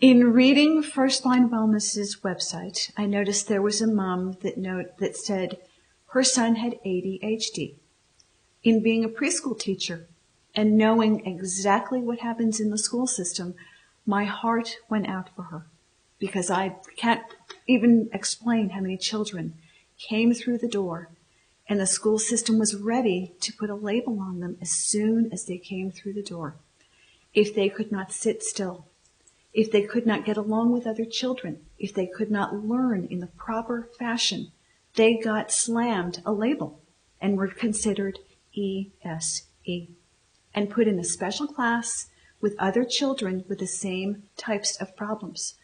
In reading First Line Wellness's website, I noticed there was a mom that said her son had ADHD. In being a preschool teacher and knowing exactly what happens in the school system, my heart went out for her because I can't even explain how many children came through the door and the school system was ready to put a label on them as soon as they came through the door. If they could not sit still, if they could not get along with other children, if they could not learn in the proper fashion, they got slammed a label and were considered ESE and put in a special class with other children with the same types of problems.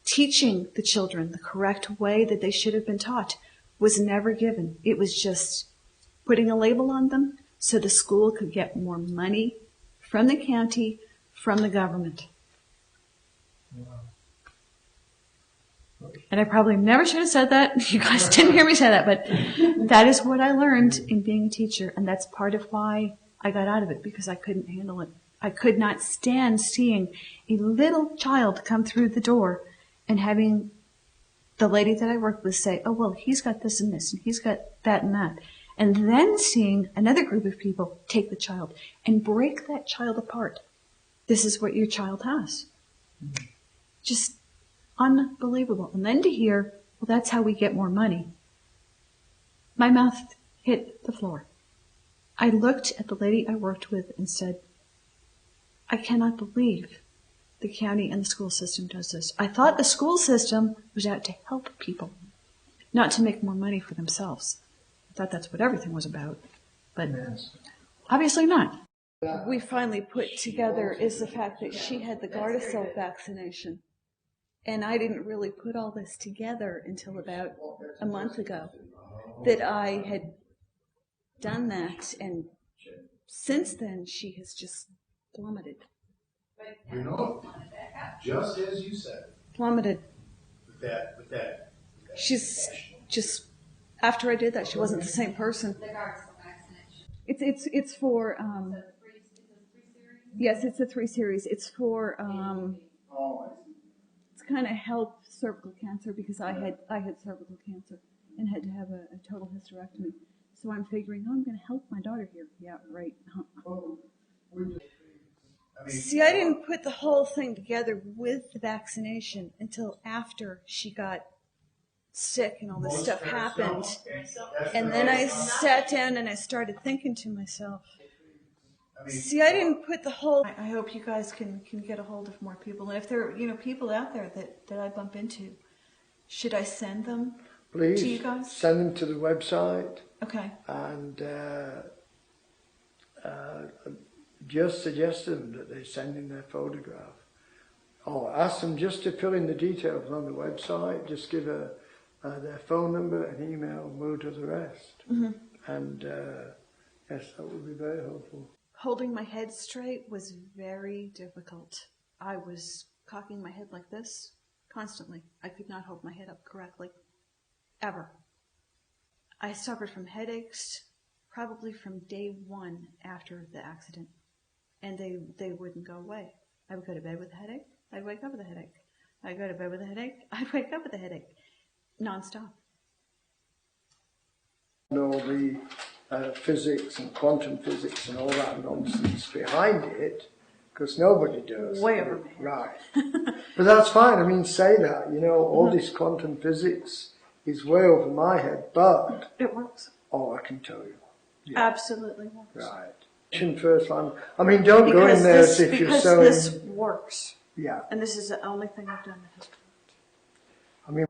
Teaching the children the correct way that they should have been taught was never given. It was just putting a label on them so the school could get more money from the county, from the government. And I probably never should have said that. You guys didn't hear me say that, but that is what I learned in being a teacher, and that's part of why I got out of it, because I couldn't handle it. I could not stand seeing a little child come through the door and having the lady that I worked with say, oh, well, he's got this and this, and he's got that and that. And then seeing another group of people take the child and break that child apart. This is what your child has. Just unbelievable. And then to hear, well, that's how we get more money. My mouth hit the floor. I looked at the lady I worked with and said, I cannot believe the county and the school system does this. I thought the school system was out to help people, not to make more money for themselves. I thought that's what everything was about, but obviously not. We finally put together is the fact that she had the Gardasil vaccination. And I didn't really put all this together until about a month ago, that I had done that. And since then, she has just plummeted. You know, just as you said. Plummeted. With that. She's just, after I did that, she wasn't the same person. The Gardasil vaccination. It's for, yes, it's a 3 series. It's for, it's kind of help cervical cancer because I had cervical cancer and had to have a total hysterectomy. So I'm figuring, I'm going to help my daughter here. Yeah, right. See, I didn't put the whole thing together with the vaccination until after she got sick and all this stuff happened. And then I sat down and I started thinking to myself, see, I didn't put the whole... I hope you guys can get a hold of more people. And if there are, people out there that I bump into, should I send them to you guys? Please, send them to the website. Okay. And just suggest to them that they send in their photograph. Or ask them just to fill in the details on the website. Just give their phone number and email, and we'll do the rest. Mm-hmm. And yes, that would be very helpful. Holding my head straight was very difficult. I was cocking my head like this constantly. I could not hold my head up correctly, ever. I suffered from headaches probably from day one after the accident, and they wouldn't go away. I would go to bed with a headache. I'd wake up with a headache. I'd go to bed with a headache. I'd wake up with a headache. Nonstop. All the physics and quantum physics and all that nonsense behind it, because nobody does. Way over me. Right. But that's fine. I mean, say that. All this quantum physics is way over my head, but... It works. Oh, I can tell you. Yeah. Absolutely works. Right. First line. I mean, don't go in there as if you're selling... Because this works. Yeah. And this is the only thing I've done that has worked. I mean...